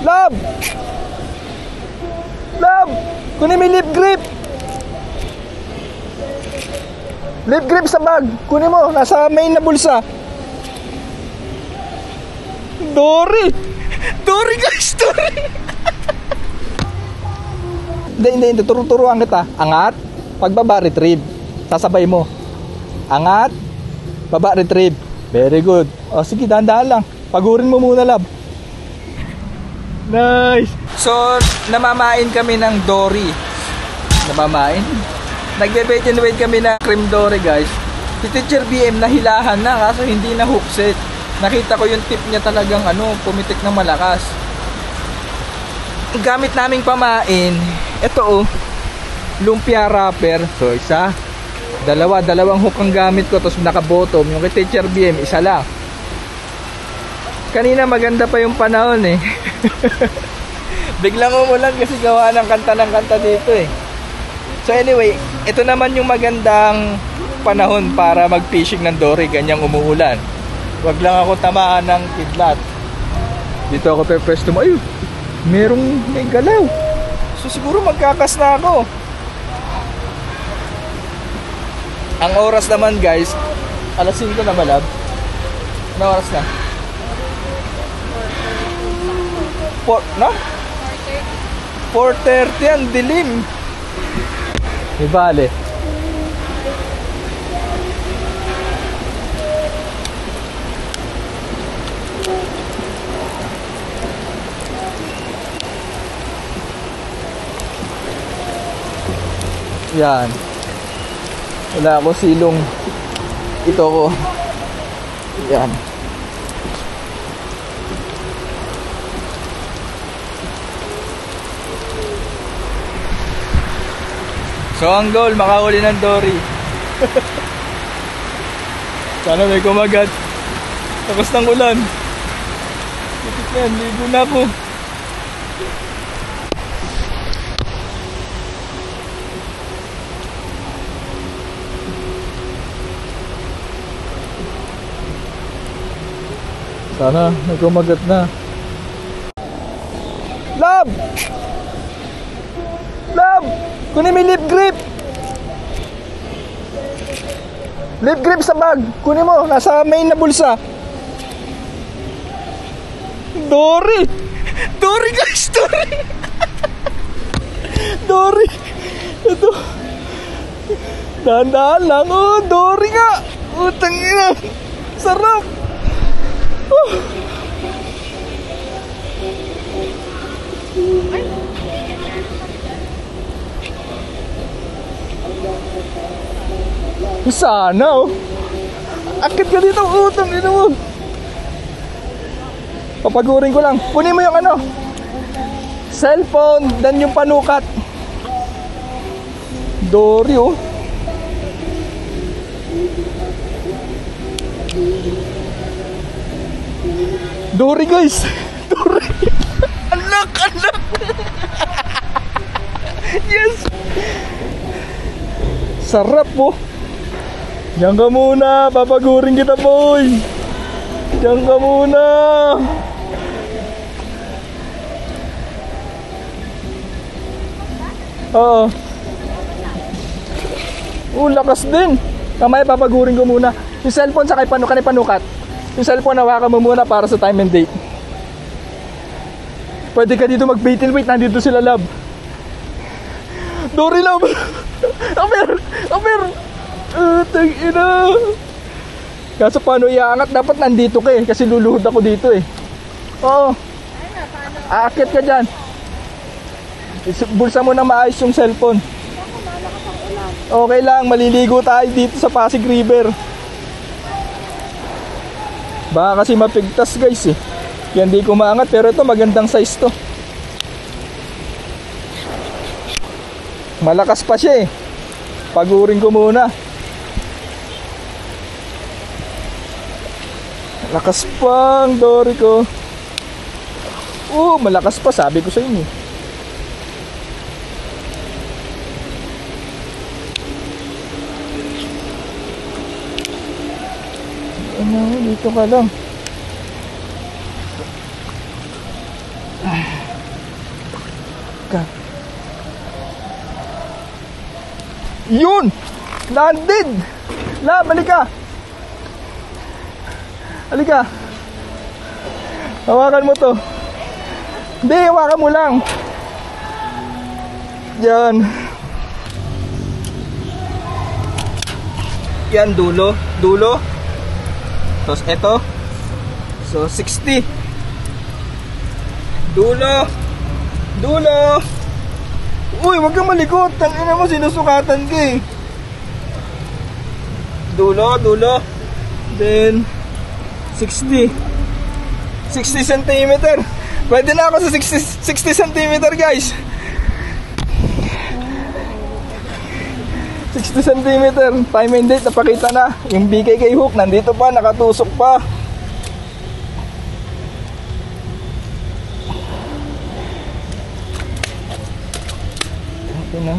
Love! Love! Kunin mo yung lip grip! Lip grip sa bag! Kunin mo! Nasa main na bulsa! Dory! Dory guys! Dory! Hindi. Turuan kita. Angat. Pagbaba, retrieve. Sasabay mo. Angat. Baba, retrieve. Very good. O sige, dahan-dahan lang. Pagurin mo muna, love. Nice. So, namamain kami ng dory. Namamain? Nagbe-bait and wait kami ng cream dory, guys. Si Teacher BM nahilahan na kaso hindi na hookset. Nakita ko yung tip niya talagang pumitik ng malakas. Gamit naming pamain, ito lumpia wrapper. So isa, dalawang hook ang gamit ko, tapos naka-bottom. Yung kay Teacher BM, isa lang. Kanina maganda pa yung panahon eh. Biglang umulan kasi gawa ng kanta dito eh. So anyway, ito naman yung magandang panahon para mag-fishing ng dory, ganyang umuulan. Wag lang ako tamaan ng kidlat. Dito ako pe-presto mo. Ayun, may galaw. So siguro magkakas na ako. Ang oras naman guys, alas 5 na malab. Ano oras na? 4:30 ang dilim. Ibale. Yan. Wala ako silong. Ito ko. Yan. So ang goal, makahuli ng dory. Sana may kumagat. Tapos ng ulan. Kapit yan, ligo na ako. Sana may kumagat na. Love! Love! Kunin mo yung lip grip! Lip grip sa bag! Kunin mo! Nasa main na bulsa! Dory! Dory guys! Dory! Dory! Ito! Dahan-dahan lang! Oh! Dory nga! Utang ina! Sarap! Sana akit ka dito, utang dito mo. Papagurin ko lang. Kunin mo yung cellphone, dan yung panukat. Dory Dory guys. Dory. Anak. Yes. Sarap Diyan ka muna, papagurin kita boy. Diyan ka muna. Oo. Lakas din. Kamay, papagurin ko muna. Yung cellphone sa kay panukat. Yung cellphone hawakan mo muna para sa time and date. Pwede ka dito mag-bait and wait. Nandito sila, love. Dory, love. Amer. Tag-ina. Kaso paano iangat? Dapat nandito ka kasi luluhod ako dito Oo. Aakit ka dyan. Bulsa mo na maayos yung cellphone. Okay lang, maliligo tayo dito sa Pasig River. Baka kasi mapigtas guys Kaya hindi ko maangat, pero ito magandang size to. Malakas pa siya Pagurin ko muna. Lakas pa ang dory ko. Malakas pa, sabi ko sa inyo. Dito ka lang. Yun! Landed! La, balik ka! Halika! Hawakan mo to. Hindi, hawakan mo lang. Yan. Yan, dulo. Dulo. Tapos ito. So, 60. Dulo. Dulo. Uy, wag kang malikot. Tangina mo, sinusukatan ka eh. Dulo, dulo. Then 60 cm. Pwede na ako sa 60 cm, guys. 60 cm. Time and date, napakita na. Yung BKK hook, nandito pa, nakatusok pa. Okay na.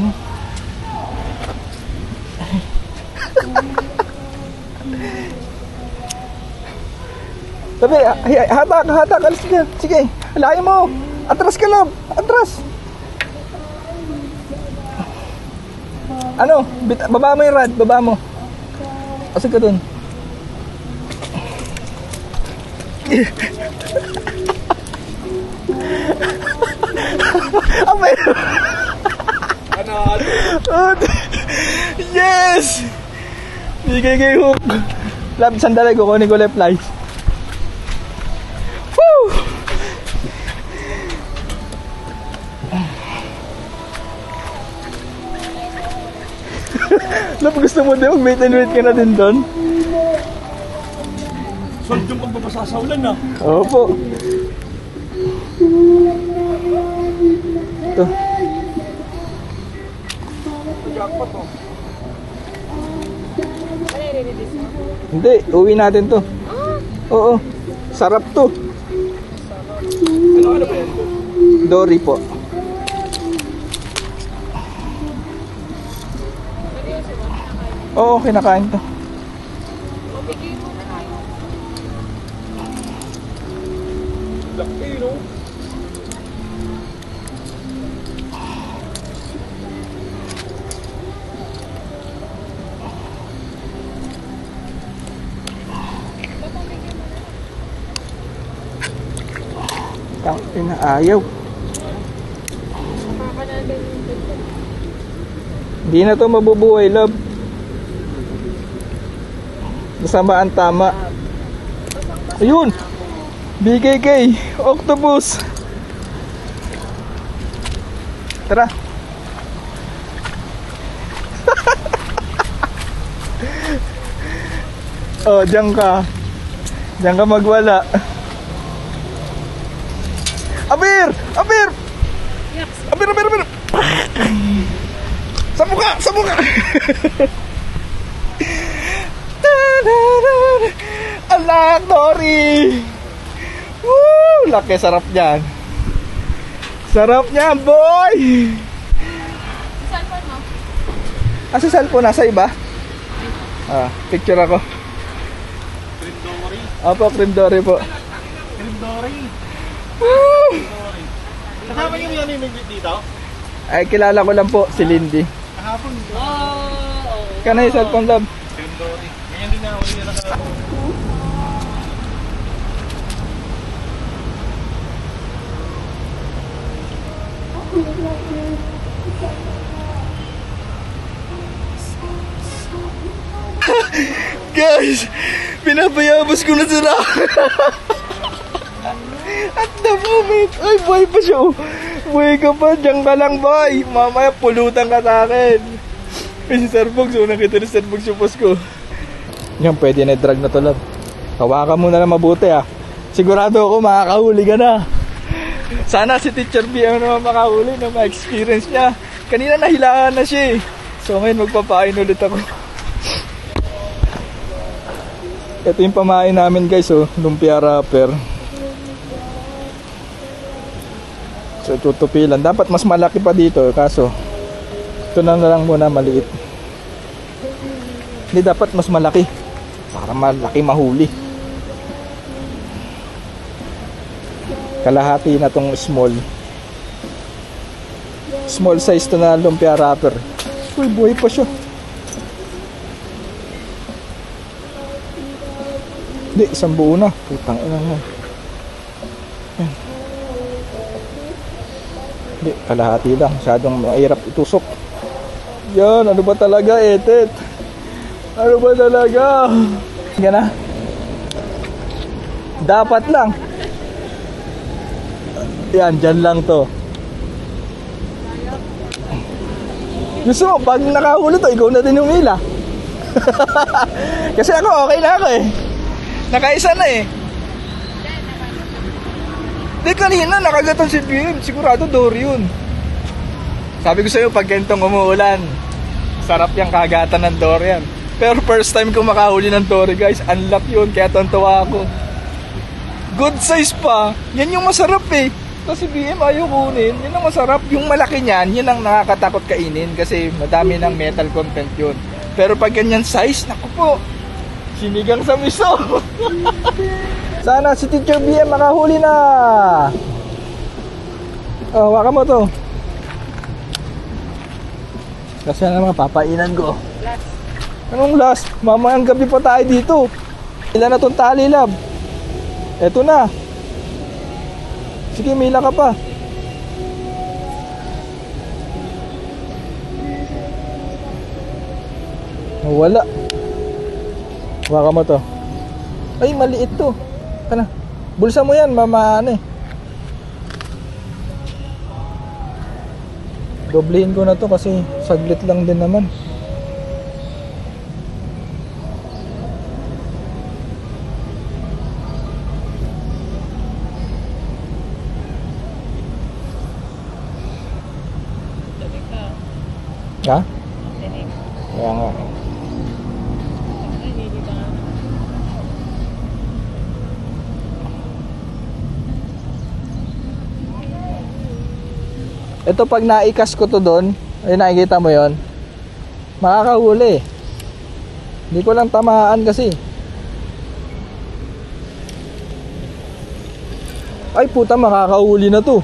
Sabi, hatak, alis ka. Sige, halayin mo. Atras ka, love. Atras. Ano? Baba mo yung rod, baba mo. Asig ka dun. Amay. Ano? Yes! BKK hook. Love, sandali, kukunin ko left flies. Woo! Love, gusto mo din mag-wait and wait ka na din doon? Solve yung pagbabasasawlan na. Opo. Ito. Jackpot mo. Hindi, uwi natin to. Oo. Sarap to. Ano ba yan? Dory po. Oo, kinakain to. Laki, no? Ayaw. Hindi na to mabubuhay, love. Masama ang tama. Ayun! BKK octopus. Tara. Oh, diyan ka. Diyan ka magwala. Abir! Abir! Abir, abir, abir! Sa muka! Sa muka! Alak, Dory! Woo! Laki, sarap niyan. Sarap niyan, boy! Cellphone mo? Sa cellphone, nasa iba? Picture ako. Cream Dory. Opo, Cream Dory po. Cream Dory. Woo! Kasama niyo yung namimigit dito? Ay, kilala ko lang po, si Lindy. Kahapon. Kana yung cellphone, love? Cream Dory. Ganyan din na ako nila nakahapon. Guys, pinabayabas ko na sila. At the moment, ay boy pa siya. Boy ka pa, dyan ka lang boy. Mamaya pulutan ka sa akin. Si Sir Bugs, unang kita ni Sir Bugs yung post ko. Yan, pwede na i-drag na to, love. Hawakan mo na lang mabuti ah. Sigurado ako makakahuli ka na. Sana si Teacher B ang naman makahuli na ma-experience niya. Kanina nahilaan na siya eh. So ngayon magpapain ulit ako. Ito yung pamain namin guys, oh, lumpia wrapper. So tutupilan. Dapat mas malaki pa dito, kaso ito na lang muna maliit. Hindi, dapat mas malaki para malaki mahuli. Kalahati na tong small. Small size to na lumpia wrapper. Uy, buhay pa siya. Hindi, isang buo na. Putang ina mo. Yan. Hindi, kalahati lang. Masyadong mahirap itusok. Yan, ano ba talaga, etet? Ano ba talaga? Yan na. Dapat lang. Yan, dyan lang to. Gusto mo, pag nakahuli to, ikaw na din humila. Kasi ako, okay na ako eh. Nakaisa na eh. Di kanina, nakagatan si BM. Sigurado Dory yun. Sabi ko sa'yo, pag ganitong umuulan, sarap yung kagatan ng Dory yan. Pero first time ko makahuli ng Dory, guys. Unlock yun, kaya tontuwa ako. Good size pa. Yan yung masarap eh. Kasi BM ayaw kunin, yun ang masarap. Yung malaki niyan, yun ang nakakatakot kainin kasi madami ng metal content yun. Pero pag ganyan size, naku po, sinigang sa miso. Sana si Teacher BM makahuli na. Oh, waka mo to. Kasi naman papainan ko. Anong last? Mamayang gabi pa tayo dito. Ilan na tong tali, lab? Eto na. Sige, mila ka pa. Wala. Waka mo to. Ay, maliit to. Ano? Bulsa mo yan, mama, ano eh. Doblehin ko na to kasi saglit lang din naman. Ha? Kaya nga. Ito pag naikas ko to doon, ay nakikita mo yon, makakahuli. Hindi ko lang tamaan kasi. Ay puta, makakahuli na to.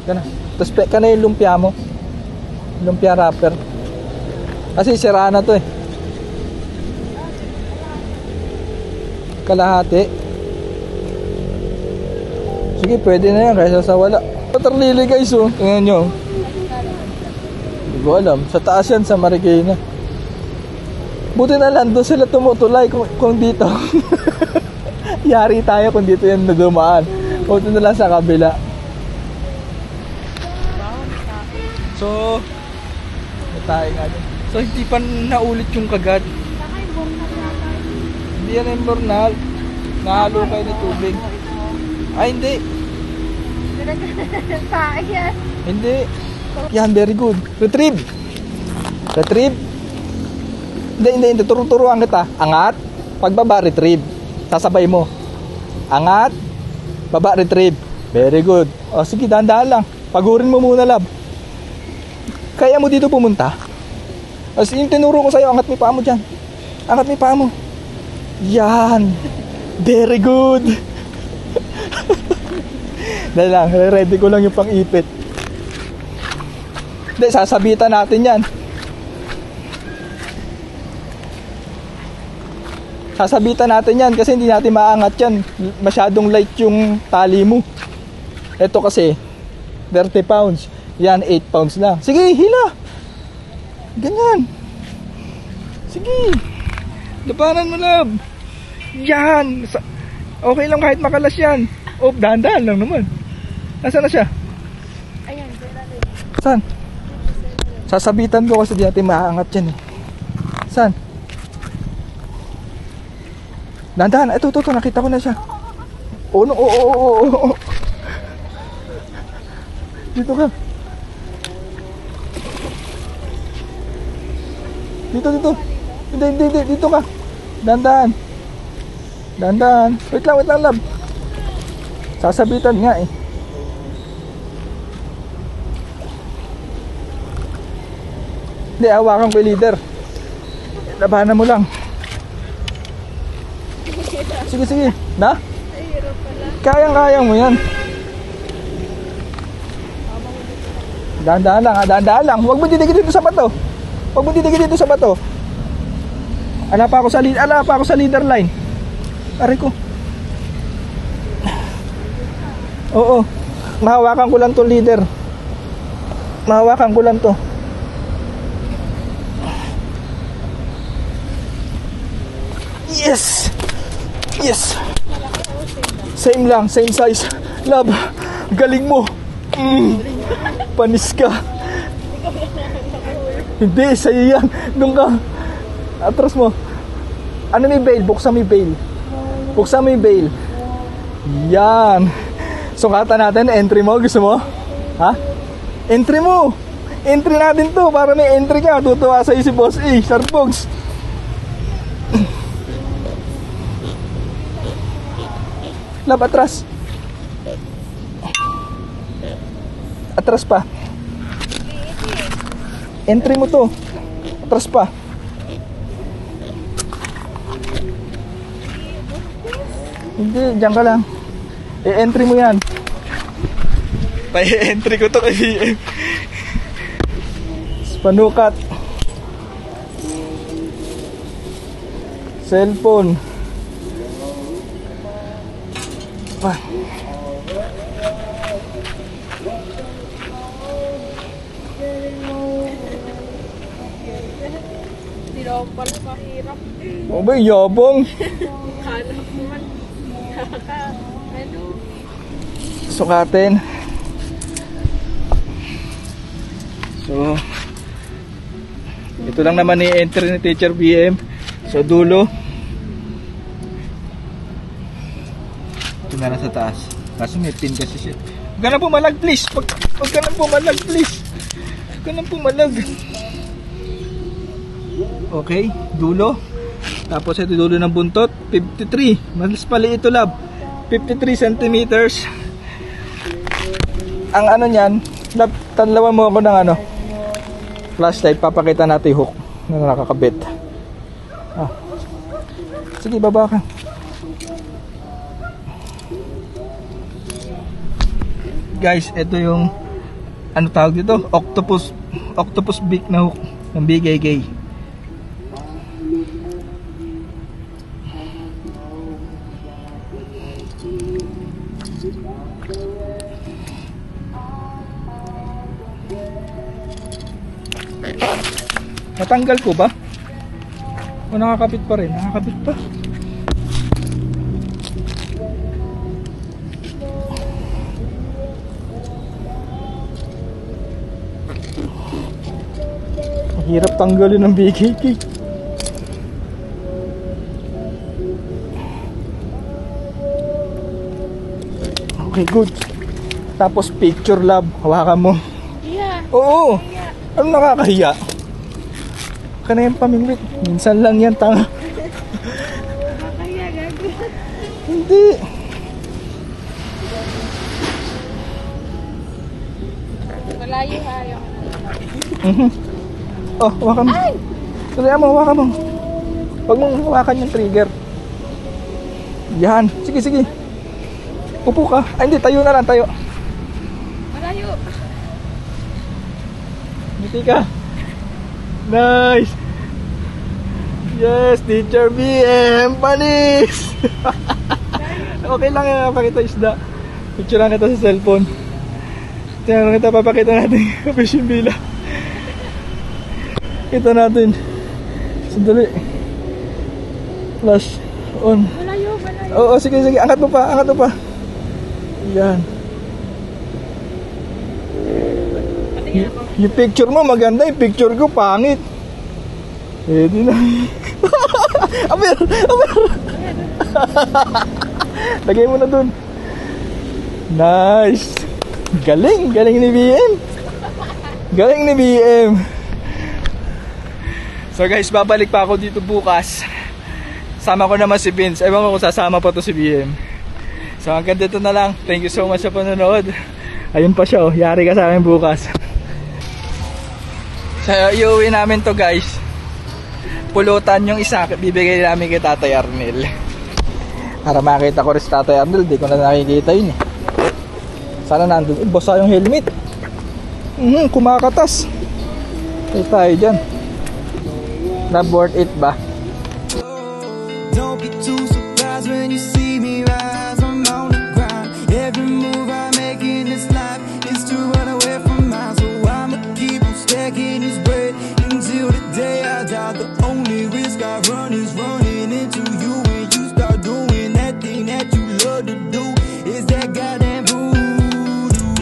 Kana. Tapos ka na yung lumpia mo. Lumpia wrapper. Kasi sira na to eh. Kalahati. Sige, pwede na yan kaysa sa wala. Patarlili guys oh. Tingnan nyo. Hindi ko alam. Sa taas yan sa Marikina. Buti na lang doon sila tumutulay kung dito. Yari tayo kung dito yan nadumaan. Buti na lang sa kabila. So, tayo nga din. So, hindi pa naulit yung kagat. Hindi yan yung bornal. Nahalo kayo ng tubig. Ay, hindi. Hindi. Yan, very good. Retrieve. Retrieve. Hindi. Turuan kita. Angat. Pagbaba, retrieve. Sasabay mo. Angat. Baba, retrieve. Very good. O, sige, dahan-dahan lang. Pagurin mo muna, lab. Kaya mo dito pumunta? As in, tinuro ko sa'yo, angat mo paa mo dyan. Angat mo paa mo. Yan. Very good. Dahil lang, ready ko lang yung pang-ipit. Hindi, sasabitan natin yan. Sasabitan natin yan kasi hindi natin maangat yan. Masyadong light yung tali mo. Ito kasi, 30 pounds. Yan, 8 pounds lang. Sige, hila. Ganyan. Sige. Labanan mo, lab. Yan. Okay lang kahit makalas yan. Oh, dahan-dahan lang naman. Nasaan na siya? Ayan, saan? Sasabitan ko kasi di natin maaangat yan eh. Saan? Dahan-dahan. Ito, nakita ko na siya. Oh, no, oh. Dito ka. Dito. Hindi. Dito ka. Dahan-dahan. Wait lang, lab. Sasabitan nga eh. Hindi, hawakan ko yung leader. Labanan mo lang. Sige, sige. Na? Mahirap pala. Kayang-kaya mo yan. Dahan-dahan lang, ha? Dahan-dahan lang. Huwag mo didikit dito sa bato. Huwag mo didikit dito sa bato. Ala pa ako sa leader line. Aray ko. Oo. Mahawakan ko lang to, leader. Mahawakan ko lang to. Yes! Yes! Same lang, same size. Love, galing mo. Panis ka. Hindi, sa'yo yan. Doon ka. Atras mo. Ano may bail? Buksan mo yung bail. Buksan mo yung bail. Yan. Sukatan natin, entry mo. Gusto mo? Ha? Entry mo. Entry natin to para may entry ka. Tutuwa sa'yo si Boss A. Sharpogs. Lab, atras. Atras pa. Entry mo to. Atras pa. Hindi, dyan ka lang. I-entry mo yan. Pa-entry ko to kay BM. Panukat. Cellphone. Pa. Hindi na ako pala mahirap. O ba, yabang. Kala ko naman. Ano? Sukatin. So, ito lang naman i-enter ni Teacher BM. So, dulo. Ito na lang sa taas. Kaso may pin kasi siya. Huwag ka na pumalag, please. Huwag ka na pumalag, please. Huwag ka na pumalag. Okay, dulo. Tapos ito dulo ng buntot. 53. Mas pali ito, lab. 53 centimeters. Ang ano niyan, lab, tanlawan mo ako ng ano, flashlight. Papakita natin yung hook na nakakabit. Ah. Sige, baba ka. Guys, ito yung ano tawag dito? Octopus beak na hook ng BKK. Natanggal ko ba? O nakakapit pa rin? Nakakapit pa. Hirap tanggalin ng BKK. Okay, good. Tapos picture, lab. Hawakan mo. Yeah. Oo. Ano nakakahiya? Ka na yung pamingwit. Minsan lang yan, tanga. Nakakaya, gago. Hindi. Malayo ha, ayaw ko na. Oh, hawakan mo. Tuloy mo, hawakan mo. Huwag mong hawakan yung trigger. Yan. Sige, sige. Upo ka. Ay, hindi. Tayo na lang, tayo. Malayo. Ngiti ka. Nice. Yes, Teacher BM. Panis. Okay lang yan. Pakita isda. Picture lang kita sa cellphone. Tingnan kita, papakita natin yung fishing bila. Kita natin. Sandali. Flash on. Malayo, malayo. Oo, sige, sige. Angat mo pa, angat mo pa. Yan. Yung picture mo maganda, yung picture ko pangit. Eh, di na. Aber! Aber! Lagay mo na dun. Nice. Galing, galing ni BM. Galing ni BM. So guys, babalik pa ako dito bukas. Sama ko naman si Vince. Ewan ko kung sasama pa to si BM. So hanggang dito na lang. Thank you so much sa panonood. Ayun pa siya, oh. Yari ka sa akin bukas. So iuwi namin to, guys. Pulutan yung isa, bibigay namin kay Tatay Arnel. Para makita ko rin si Tatay Arnold, di ko na nakikita yun eh. Sana nandun. Basa yung helmet. Kumakatas. Ay tayo dyan. Love worth it ba? Don't be too